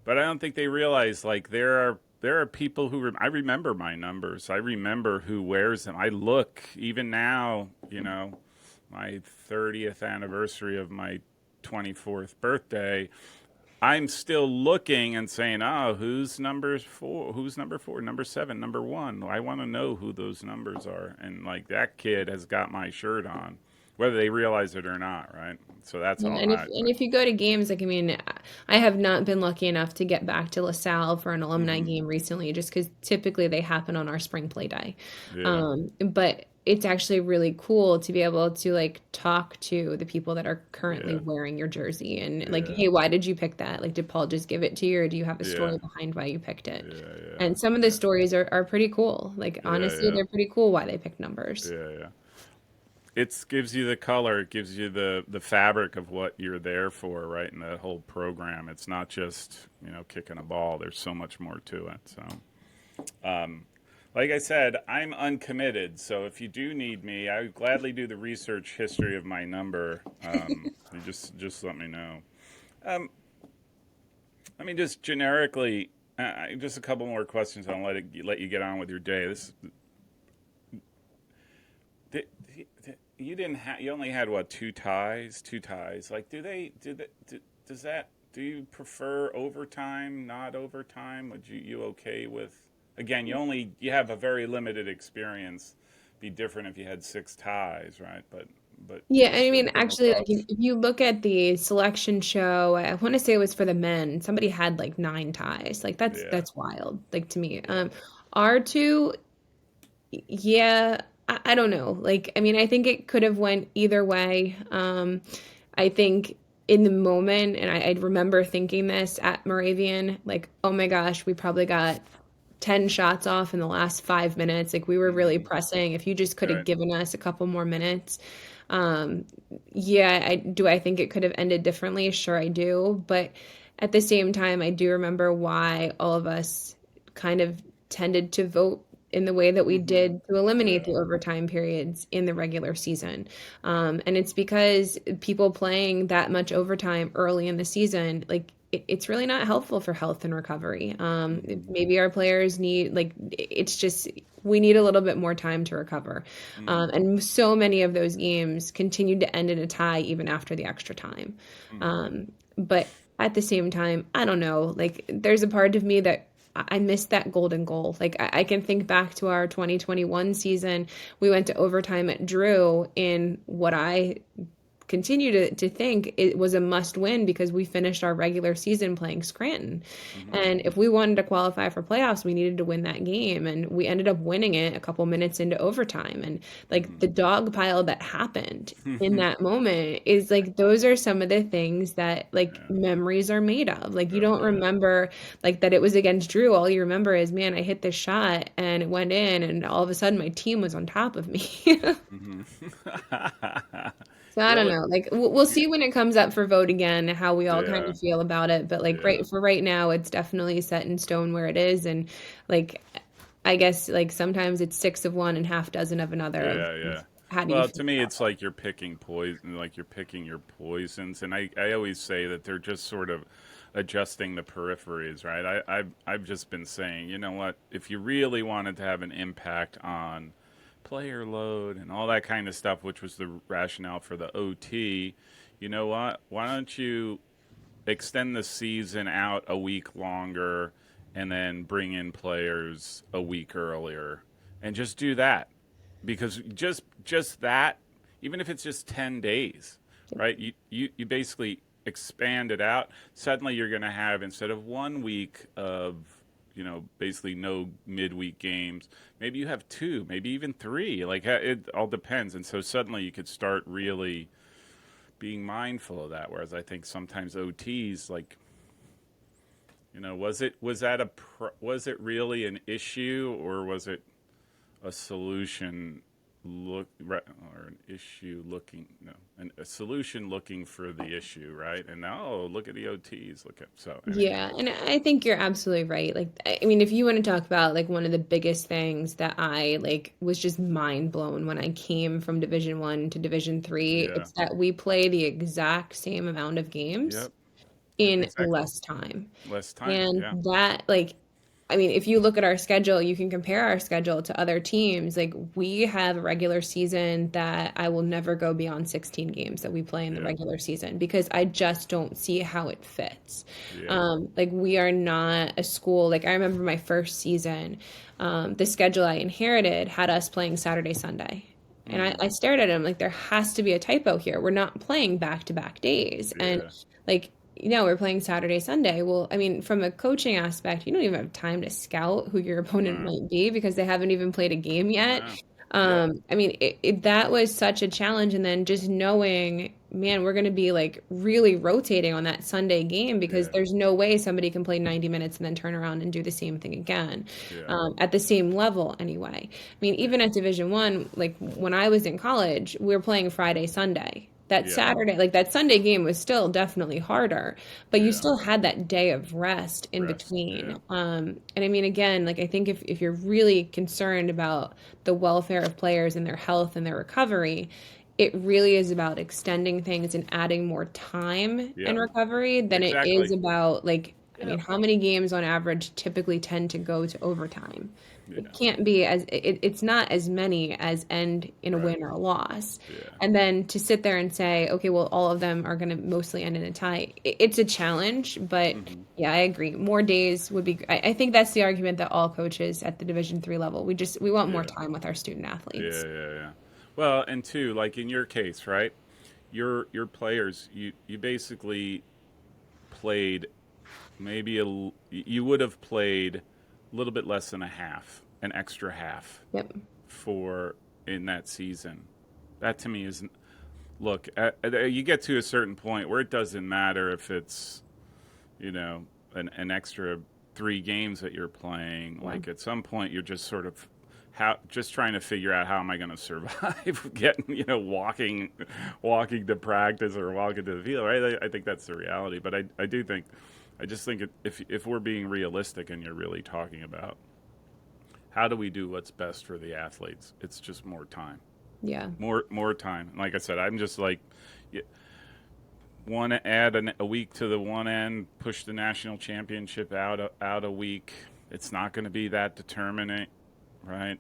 But I don't think they realize like there are people who I remember my numbers. I remember who wears them. I look even now. My 30th anniversary of my 24th birthday. I'm still looking and saying, "Oh, who's number four? Who's number four? Number seven? Number one?" I want to know who those numbers are. And like that kid has got my shirt on, whether they realize it or not, right? So that's and all. if you go to games, like I mean, I have not been lucky enough to get back to LaSalle for an alumni Hmm. game recently, just because typically they happen on our spring play day. Yeah, But it's actually really cool to be able to like talk to the people that are currently yeah, wearing your jersey and like, yeah, hey, why did you pick that? Like, did Paul just give it to you, or do you have a yeah, story behind why you picked it? yeah, yeah, And some of the yeah, stories are pretty cool. Like, yeah, honestly, yeah, they're pretty cool why they pick numbers. yeah, yeah. It gives you the color. It gives you the fabric of what you're there for, right? In the whole program, it's not just kicking a ball. There's so much more to it. So, like I said, I'm uncommitted. So if you do need me, I would gladly do the research history of my number. You just let me know. Um, I mean, just generically, just a couple more questions. I'll let you get on with your day. Did, you didn't you only had what, two ties, like does that, do you prefer overtime, not overtime? Would you okay with, again, you have a very limited experience, be different if you had six ties, right? But Yeah, I just your mean, general actually, like thoughts. if you look at the selection show, I want to say it was for the men. Somebody had like nine ties. Like Yeah, that's wild. Like to me, yeah. our two, yeah, I don't know. Like, I mean, I think it could have went either way. I think in the moment, and I remember thinking this at Moravian, like, oh my gosh, we probably got 10 shots off in the last 5 minutes. Like we were really Hmm. pressing. If you just could have Right. given us a couple more minutes. Um, yeah, I think it could have ended differently? Sure, I do. But at the same time, I do remember why all of us kind of tended to vote in the way that we Hmm. did to eliminate Yeah. the overtime periods in the regular season. And it's because people playing that much overtime early in the season, like it's really not helpful for health and recovery. Hmm. Maybe our players need, like, it's just, we need a little bit more time to recover. Hmm. And so many of those games continued to end in a tie even after the extra time. Hmm. But at the same time, I don't know. Like, there's a part of me that I missed that golden goal. Like, I can think back to our 2021 season. We went to overtime at Drew in what I continue to think it was a must win because we finished our regular season playing Scranton. Hmm. And if we wanted to qualify for playoffs, we needed to win that game. And we ended up winning it a couple minutes into overtime. And like the dog pile that happened in Hmm. that moment is like, those are some of the things that like Yeah. memories are made of. Like, you don't Definitely. remember like that it was against Drew. All you remember is, man, I hit this shot and it went in, and all of a sudden my team was on top of me. Hmm. So I don't Really? know. Like we'll see when it comes up for vote again how we all kind Yeah. of feel about it. But like Yeah. right now, it's definitely set in stone where it is. And like I guess like sometimes it's six of one and half dozen of another. Yeah, yeah. How do you Well, feel to me, about it's like you're picking poison, like you're picking your poisons, and I always say that they're just sort of adjusting the peripheries, right? I've just been saying, you know what? If you really wanted to have an impact on player load and all that kind of stuff, which was the rationale for the OT, you know what? Why don't you extend the season out a week longer and then bring in players a week earlier and just do that, because just that, even if it's just 10 days, right, you basically expand it out. Suddenly you're going to have, instead of 1 week of basically no midweek games, maybe you have two, maybe even three. Like, it all depends. And so suddenly you could start really being mindful of that. Whereas I think sometimes OTs, like, was it really an issue, or was it a solution or an issue looking, no, a solution looking for the issue, right? And now, oh, look at the OTs, look at, so anyway. Yeah, and I think you're absolutely right. Like, I mean, if you want to talk about like one of the biggest things that I like was just mind blown when I came from Division 1 to Division 3, Yeah. it's that we play the exact same amount of games Yep. Yep. in Exactly. less time. Less time. And Yeah. that, like, I mean, if you look at our schedule, you can compare our schedule to other teams. Like, we have a regular season that I will never go beyond 16 games that we play in the Yeah. regular season because I just don't see how it fits. Yeah. Like, we are not a school. Like, I remember my first season, the schedule I inherited had us playing Saturday, Sunday. And I Hmm. stared at him like there has to be a typo here. We're not playing back to back days. And Yeah. like, we're playing Saturday, Sunday. Well, I mean, from a coaching aspect, you don't even have time to scout who your opponent No. might be because they haven't even played a game yet. No. Yep. I mean, that was such a challenge. And then just knowing, man, we're going to be like really rotating on that Sunday game because Yeah. there's no way somebody can play 90 minutes and then turn around and do the same thing again, Yeah. at the same level anyway. I mean, Yeah. even at Division 1, like when I was in college, we were playing Friday, Sunday. That Yeah. Saturday, like that Sunday game was still definitely harder, but you Yeah. still had that day of rest in Rest. Yeah. between. And I mean, again, like I think if you're really concerned about the welfare of players and their health and their recovery, it really is about extending things and adding more time and Yep. recovery than it is Exactly. about like, I mean, Yep. how many games on average typically tend to go to overtime? It Yeah. can't be it's not as many as end in a Right. win or a loss. Yeah. And then to sit there and say, okay, well, all of them are going to mostly end in a tie. It's a challenge, but Hmm. yeah, I agree. More days would be. I think that's the argument that all coaches at the Division 3 level. We want more Yeah. time with our student Yeah. athletes. Yeah. Yeah. Well, and two, like in your case, right? Your players, you basically played maybe you would have played a little bit less than a half, an extra half Yep. for in that season. That to me is, look, you get to a certain point where it doesn't matter if it's, an extra 3 games that you're playing. Yeah. Like at some point, you're just sort of how just trying to figure out how am I going to survive getting walking to practice or walking to the field, right? I think that's the reality, but I do think I just think if we're being realistic and you're really talking about how do we do what's best for the athletes, it's just more time, Yeah. more time. And like I said, I'm just like, want to add a week to the one end, push the national championship out a week. It's not going to be that determinant, right?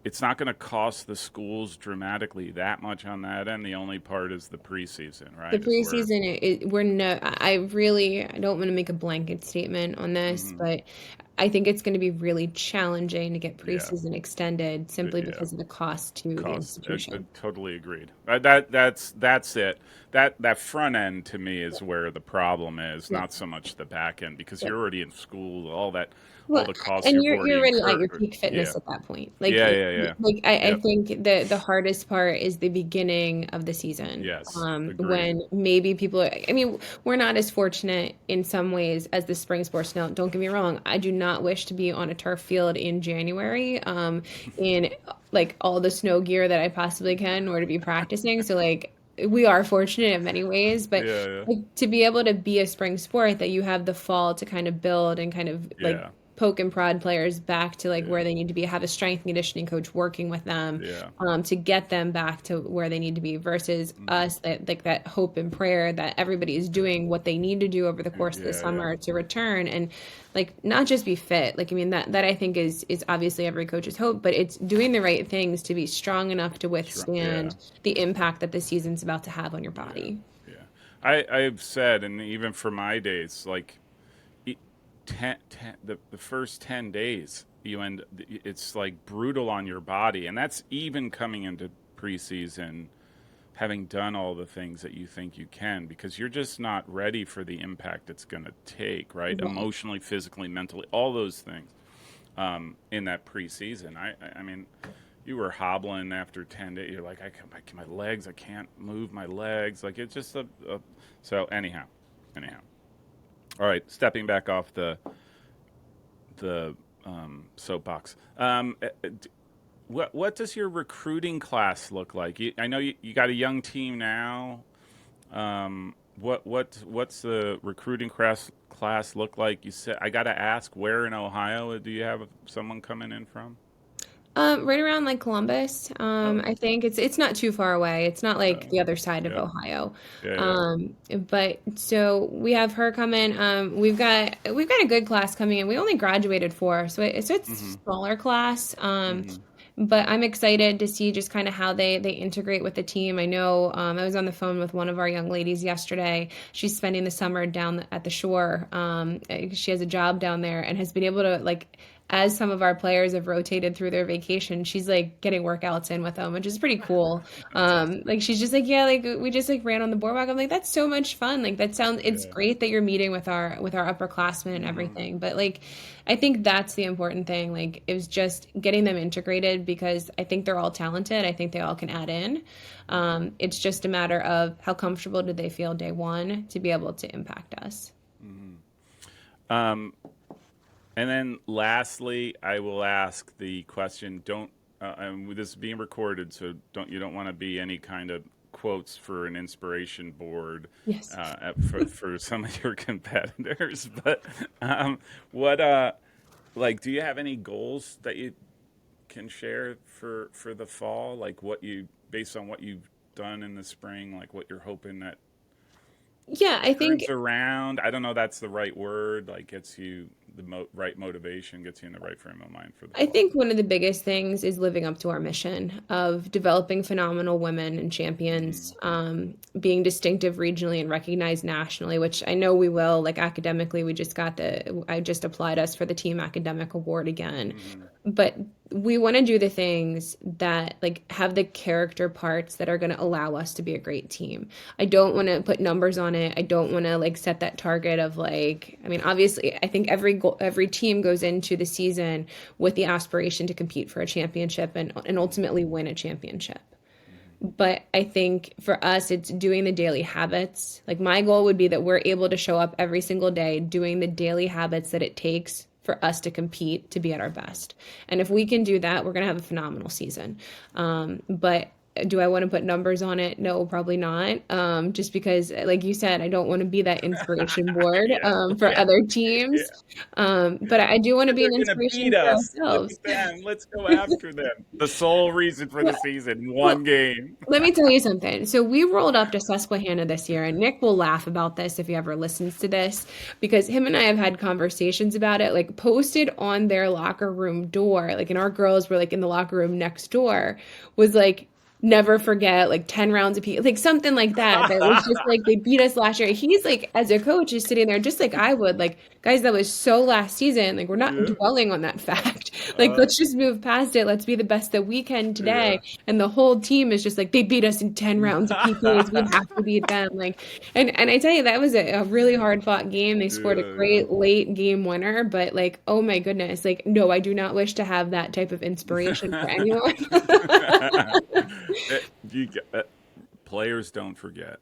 It's not going to cost the schools dramatically that much on that end. The only part is the preseason, The right? Is where preseason, I don't want to make a blanket statement on this, mhm, but I think it's going to be really challenging to get yeah, preseason extended simply yeah. because of the cost to the Cost. institution. Totally agreed. That's it. That front end to me is where the problem is, Yeah. not so much the back end because Yeah. you're already in school. All Well, the costs and you've you're already already at your incurred. peak Yeah, fitness at that point. yeah, yeah, yeah. I Yep. think the hardest part is the beginning of the season. Yes. Agreed. When maybe people are, I mean, we're not as fortunate in some ways as the spring sports. Now, don't get me wrong. I do not wish to be on a turf field in January, in like all the snow gear that I possibly can, or to be practicing. So like we are fortunate in many ways, but Yeah, yeah, like, to be able to be a spring sport that you have the fall to kind of build and kind of like yeah, poke and prod players back to like yeah, where they need to be, have a strength and conditioning coach working with them, yeah. to get them back to where they need to be versus Hmm. us that like that hope and prayer that everybody is doing what they need to do over the course of the Yeah, yeah. summer to return and like not just be fit. Like I mean that I think is obviously every coach's hope, but it's doing the right things to be strong enough to Yeah, withstand the impact that the season's about to have on your yeah, body. yeah. I've said, and even for my days, like e- the first 10 days, it's like brutal on your body, and that's even coming into preseason, having done all the things that you think you can, because you're just not ready for the impact it's going to take, right? Right. Emotionally, physically, mentally, all those things in that preseason. I mean, you were hobbling after 10 days. You're like, my legs, I can't move my legs. Like it's just so anyhow. All right, stepping back off the soapbox. What does your recruiting class look like? I know you got a young team now. What's the recruiting class look like? You said I got to ask, where in Ohio do you have someone coming in from? Right around like Columbus. Oh, I think it's not too far away. It's not like oh, the other side of yeah, Ohio. yeah. But so we have her come in. We've got a good class coming in. We only graduated four, so it's Mm-hmm. smaller class. Mm-hmm. But I'm excited to see just kind of how they integrate with the team. I know I was on the phone with one of our young ladies yesterday. She's spending the summer down at the shore. She has a job down there and has been able to like as some of our players have rotated through their vacation, she's like getting workouts in with them, which is pretty cool. That's awesome. Like she's just like, yeah, like we just like ran on the boardwalk. I'm like, that's so much fun. Like that sounds, it's Yeah. great that you're meeting with our upperclassmen and Mm-hmm. everything. But like, I think that's the important thing. Like it was just getting them integrated because I think they're all talented. I think they all can add in. It's just a matter of how comfortable did they feel day one to be able to impact us. Um, and then lastly, I will ask the question. Don't and this is being recorded, so don't want to be any kind of quotes for an inspiration board Yes. for some of your competitors. But what like, do you have any goals that you can share for the fall? Like what you based on what you've done in the spring, like what you're hoping that Yeah, I think turns around. I don't know that's the right word. Like gets you the right motivation, gets you in the right frame of mind for the I fall. think one of the biggest things is living up to our mission of developing phenomenal women and Mm-hmm. champions, being distinctive regionally and recognized nationally, which I know we will. Like academically, I just applied us for the Team Academic Award again. Mm-hmm. But we want to do the things that like have the character parts that are going to allow us to be a great team. I don't want to put numbers on it. I don't want to like set that target of like, I mean, obviously, I think every team goes into the season with the aspiration to compete for a championship and ultimately win a championship. But I think for us, it's doing the daily habits. Like my goal would be that we're able to show up every single day doing the daily habits that it takes for us to compete, to be at our best. And if we can do that, we're going to have a phenomenal season. But do I want to put numbers on it? No, probably not. Just because, like you said, I don't want to be that inspiration board Yeah, for yeah, other yeah. teams. But I do want to be They're an gonna inspiration beat for us. Look ourselves. at them. Let's go after them. The sole reason for the Well, season, well, one game. let me tell you something. So we rolled up to Susquehanna this year, and Nick will laugh about this if he ever listens to this, because him and I have had conversations about it, like posted on their locker room door, like, and our girls were like in the locker room next door, was like, never forget, like 10 rounds of pee, like something like that. That was just like, they beat us last year. He's like, as a coach, is sitting there just like I would, like, guys, that was so last season. Like, we're not Yeah. dwelling on that fact. Like, let's just move past it. Let's be the best that we can today. Yeah. And the whole team is just like, they beat us in 10 rounds of PKs. We have to beat them. Like, and I tell you, that was a really hard fought game. They scored a Yeah, great late game winner, but like, oh my goodness, like, no, I do not wish to have that type of inspiration for anyone. yeah. Players don't forget.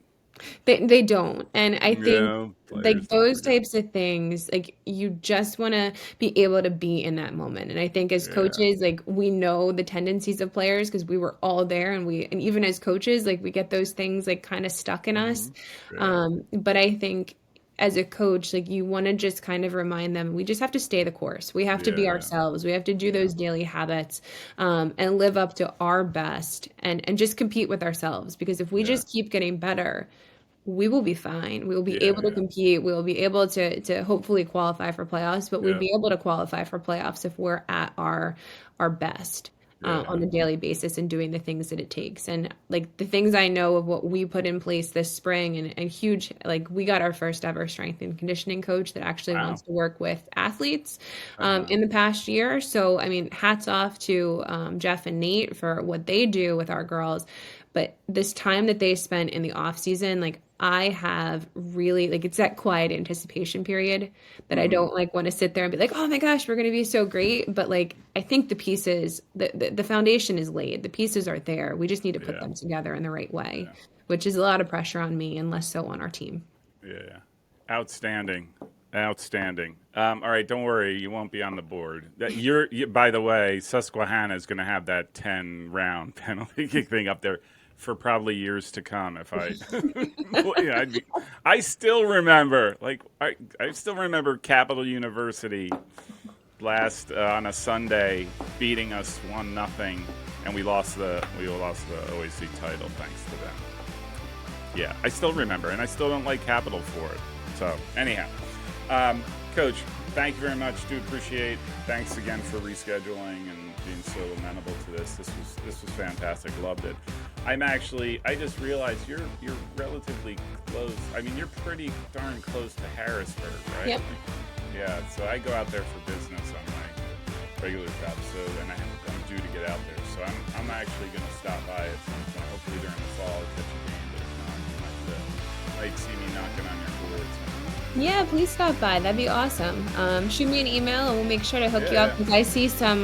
They don't. And I think No, players like don't those forget. types of things, like you just want to be able to be in that moment. And I think as Yeah. coaches, like we know the tendencies of players because we were all there, and even as coaches, like we get those things like kind of stuck in us. Yeah. But I think as a coach, like you want to just kind of remind them, we just have to stay the course. We have to be Yeah. ourselves. We have to do Yeah. those daily habits, and live up to our best, and just compete with ourselves. Because if we Yeah. just keep getting better, we will be fine. We will be Yeah. able to Yeah. compete. We will be able to hopefully qualify for playoffs, but we'd Yeah. be able to qualify for playoffs if we're at our best, Yeah. on a daily basis and doing the things that it takes. And like the things I know of what we put in place this spring, and huge, like we got our first ever strength and conditioning coach that actually Wow. wants to work with athletes Uh-huh. in the past year. So, I mean, hats off to Jeff and Nate for what they do with our girls. But this time that they spent in the off season, like I have really, like, it's that quiet anticipation period that I don't like want to sit there and be like, oh my gosh, we're going to be so great. But like, I think the pieces, the foundation is laid. The pieces are there. We just need to put Yeah. them together in the right way, Yeah. which is a lot of pressure on me and less so on our team. Yeah. Outstanding. Outstanding. All right, don't worry, you won't be on the board. By the way, Susquehanna is going to have that 10-round penalty kick thing up there for probably years to come. If I, yeah, I still remember, like, I still remember Capital University last on a Sunday beating us 1-0, and we lost the OAC title thanks to them. Yeah, I still remember, and I still don't like Capital for it. So anyhow, Coach, thank you very much. Do appreciate. Thanks again for rescheduling and being so amenable to this. This was fantastic. Loved it. I just realized you're relatively close. I mean, you're pretty darn close to Harrisburg, right? Yep. Yeah. So I go out there for business on my regular job. So and I'm due to get out there. So I'm actually going to stop by at some point. Hopefully during the fall, catch a game. But if not, you might see me knocking on your door. Yeah, please stop by. That'd be awesome. Shoot me an email and we'll make sure to hook you up, because I see some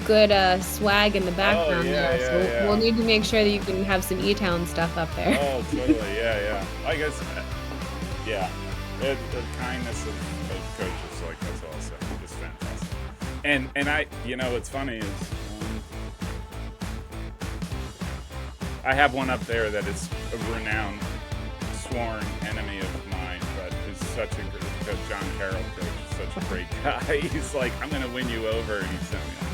good swag in the background there. So we'll need to make sure that you can have some E-Town stuff up there. Oh, totally. Yeah. I guess, yeah. The kindness of coaches, like that's also just fantastic. And I, what's funny is I have one up there that is a renowned sworn enemy of mine, but is such a good coach. John Carroll, coach, is such a great guy. He's like, I'm going to win you over, and he sent me on.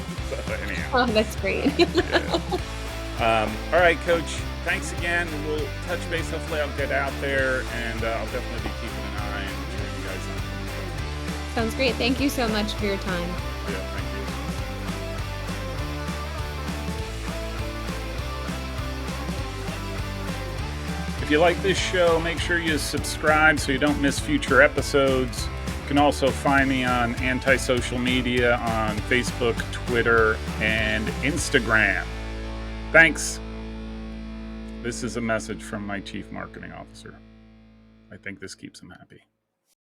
So anyhow. Oh, that's great. Yeah. All right, Coach. Thanks again. We'll touch base. Hopefully, I'll get out there, and I'll definitely be keeping an eye and cheering you guys on. Sounds great. Thank you so much for your time. Yeah, thank you. If you like this show, make sure you subscribe so you don't miss future episodes. You can also find me on anti-social media on Facebook, Twitter, and Instagram. Thanks. This is a message from my Chief Marketing Officer. I think this keeps him happy.